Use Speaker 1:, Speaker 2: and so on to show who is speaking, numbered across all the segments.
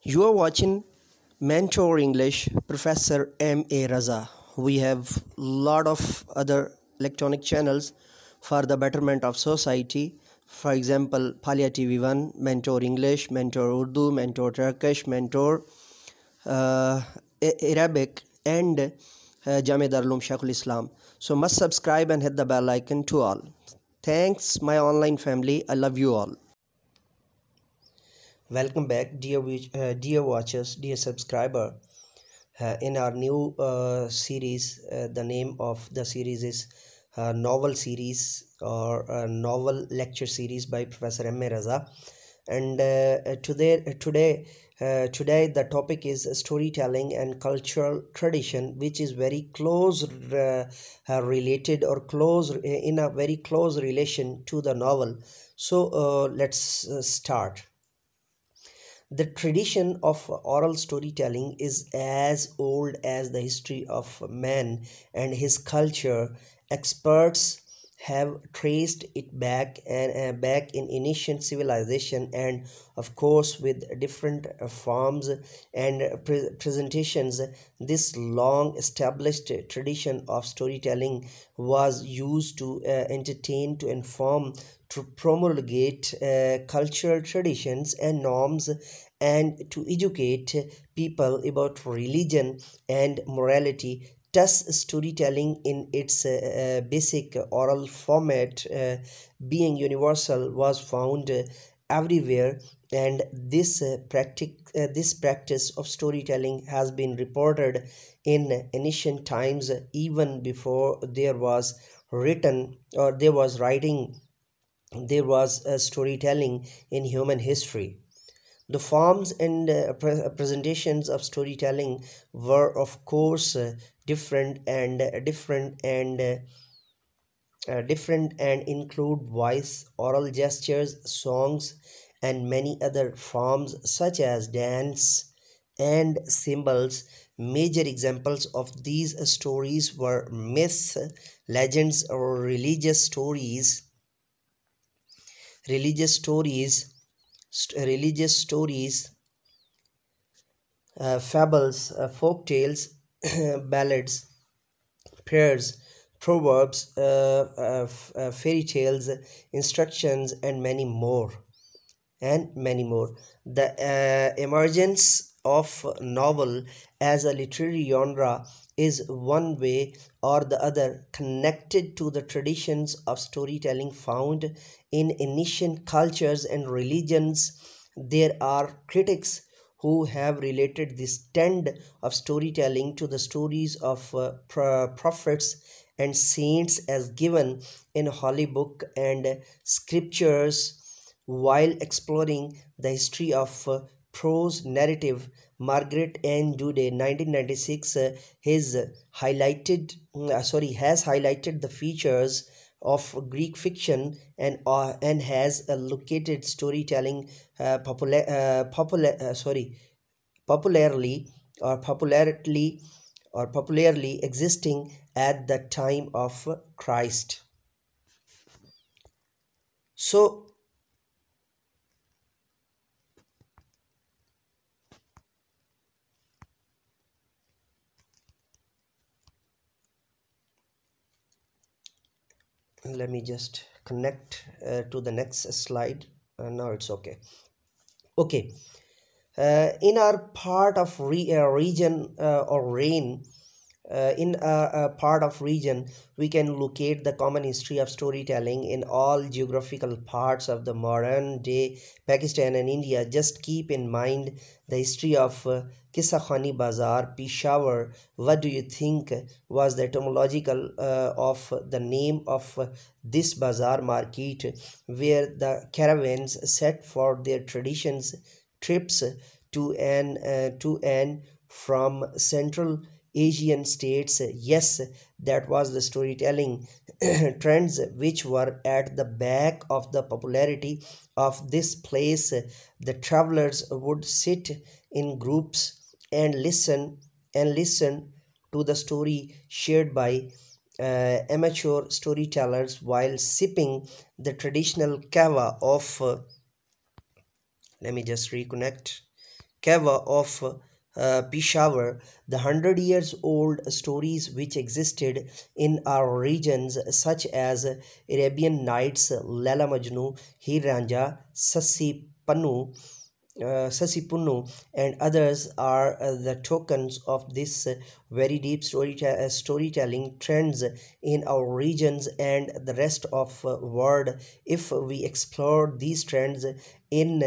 Speaker 1: You are watching Mentor English, Professor MA Raza. We have lot of other electronic channels for the betterment of society. For example, Palia TV1, Mentor English, Mentor Urdu, Mentor Turkish, Mentor uh, Arabic, and Jamia Darulum Sheikhul Islam. So must subscribe and hit the bell icon to all. Thanks, my online family. I love you all. Welcome back, dear watchers, dear subscriber. In our new series, the name of the series is Novel Series or Novel Lecture Series by Professor MA Raza. And today the topic is storytelling and cultural tradition, which is very close related or close in a very close relation to the novel. So let's start. The tradition of oral storytelling is as old as the history of man and his culture. Experts have traced it back and back in ancient civilization, and of course with different forms and presentations. This long established tradition of storytelling was used to entertain, to inform, to promulgate cultural traditions and norms, and to educate people about religion and morality. Thus, storytelling in its basic oral format, being universal, was found everywhere, and this practice of storytelling has been reported in ancient times, even before there was written or there was writing. There was storytelling in human history. The forms and presentations of storytelling were, of course, different and include voice, oral gestures, songs, and many other forms such as dance and symbols. Major examples of these stories were myths, legends, or religious stories, religious stories, fables, folk tales, ballads, prayers, proverbs, fairy tales, instructions, and many more. The emergence of novel as a literary genre is one way or the other connected to the traditions of storytelling found in ancient cultures and religions. There are critics who have related this trend of storytelling to the stories of prophets and saints as given in holy book and scriptures. While exploring the history of prose narrative, Margaret N. Dude, 1996, has highlighted the features of Greek fiction and has located storytelling popularly or popularly existing at the time of Christ. So let me just connect to the next slide. Now it's okay. In our part of region or reign in a part of region, we can locate the common history of storytelling in all geographical parts of the modern day Pakistan and India. Just keep in mind the history of Kissa Khani Bazaar, Peshawar. What do you think was the etymological of the name of this bazaar market, where the caravans set for their traditions trips to and from Central Asian states? Yes, that was the storytelling trends which were at the back of the popularity of this place. The travelers would sit in groups and listen to the story shared by amateur storytellers while sipping the traditional kava of let me just reconnect Kava of Peshawar, the 100 years old stories which existed in our regions, such as Arabian Nights, Laila Majnu, Hir Ranja, Sasipunnu, and others are the tokens of this very deep storytelling trends in our regions and the rest of world. If we explore these trends in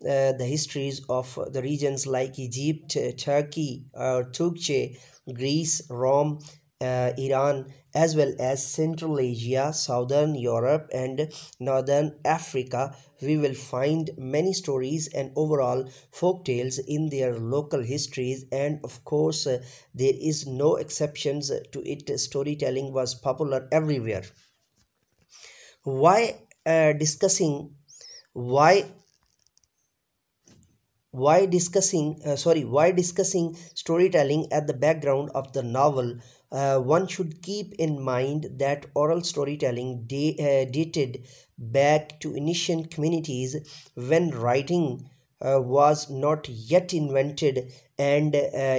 Speaker 1: the histories of the regions like Egypt, Turkey, Turkey, Greece, Rome, Iran, as well as Central Asia, Southern Europe, and Northern Africa, we will find many stories and overall folk tales in their local histories. And of course, there is no exceptions to it. Storytelling was popular everywhere. Why discussing why why discussing storytelling at the background of the novel? One should keep in mind that oral storytelling dated back to ancient communities when writing was not yet invented, and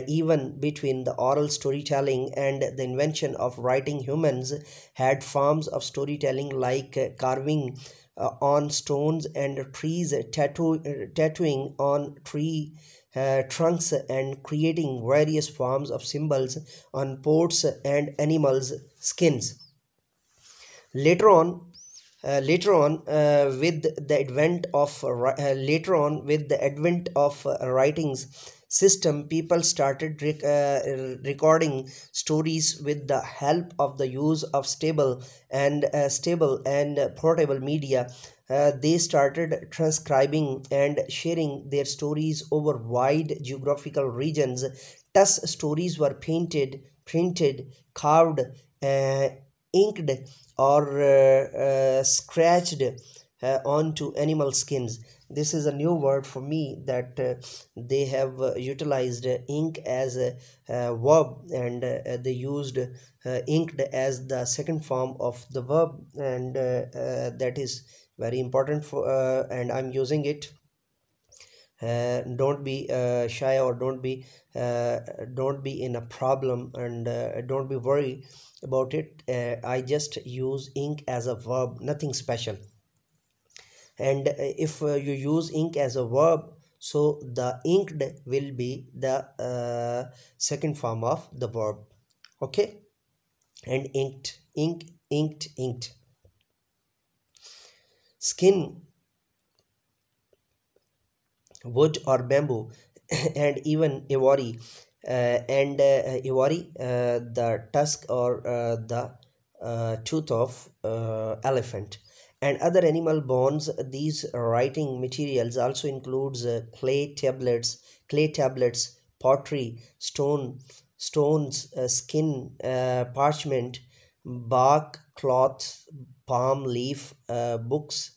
Speaker 1: even between the oral storytelling and the invention of writing, humans had forms of storytelling like carving on stones and trees, tattooing on tree trunks, and creating various forms of symbols on pots and animals' skins. Later on, with the advent of writings system, people started recording stories with the help of the use of stable and portable media. They started transcribing and sharing their stories over wide geographical regions. Thus stories were painted, printed, carved, uh, inked, or scratched onto animal skins. This is a new word for me, that they have utilized ink as a verb, and they used inked as the second form of the verb, and that is very important for and I'm using it. Don't be shy, or uh, don't be in a problem, and don't be worried about it. I just use ink as a verb, nothing special. And if you use ink as a verb, so the inked will be the second form of the verb. Okay. And inked, inked. Skin, wood or bamboo, and even ivory, the tusk or the tooth of elephant, and other animal bones. These writing materials also includes clay tablets, pottery, stones, skin, parchment, bark, cloth, palm leaf, books,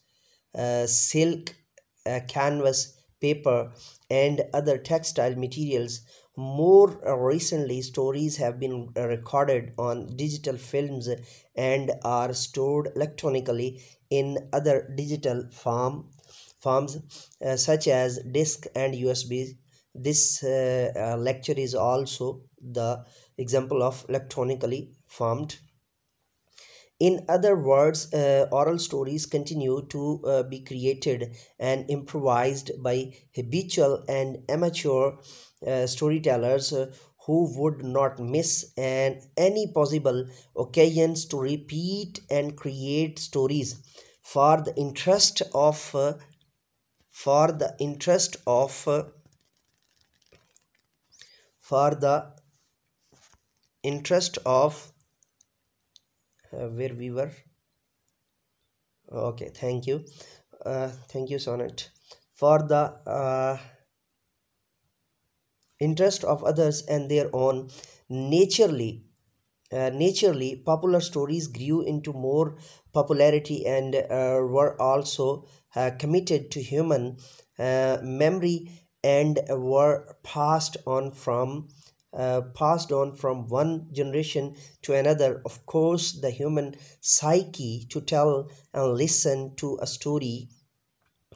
Speaker 1: silk, canvas, paper, and other textile materials. More recently, stories have been recorded on digital films and are stored electronically in other digital forms, such as disk and USB. This lecture is also the example of electronically formed. In other words, oral stories continue to be created and improvised by habitual and amateur storytellers who would not miss any possible occasions to repeat and create stories for the interest of for the interest of for the interest of where we were. Okay, thank you, Sonnet. For the interest of others and their own. Naturally, popular stories grew into more popularity and were also committed to human memory, and were passed on from one generation to another. Of course, the human psyche to tell and listen to a story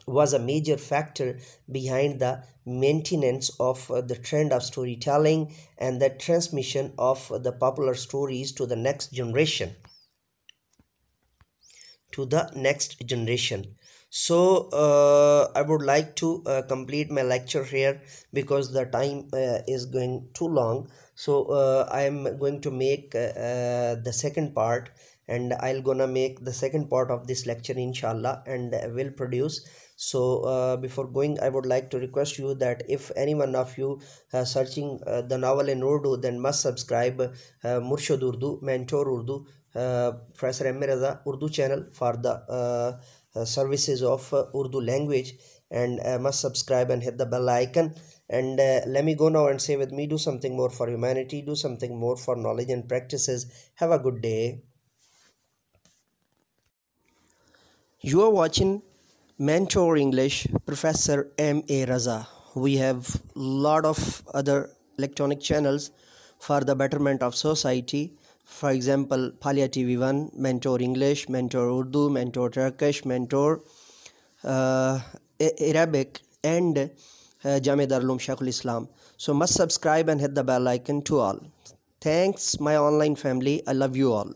Speaker 1: was a major factor behind the maintenance of the trend of storytelling and the transmission of the popular stories to the next generation. So I would like to complete my lecture here because the time is going too long. So I am going to make the second part, and I'll gonna make the second part of this lecture inshallah, and will produce. So before going, I would like to request you that if any one of you searching the novel in Urdu, then must subscribe Murshid Urdu, Mentor Urdu, Professor MA Raza Urdu channel for the services of Urdu language, and must subscribe and hit the bell icon. And let me go now and say with me, do something more for humanity, do something more for knowledge and practices. Have a good day. You are watching Mentor English, Professor MA Raza. We have lot of other electronic channels for the betterment of society. For example, Palia TV1, Mentor English, Mentor Urdu, Mentor Turkish, Mentor Arabic, and Jame Darulum Sheikhul Islam. So must subscribe and hit the bell icon to all. Thanks, my online family. I love you all.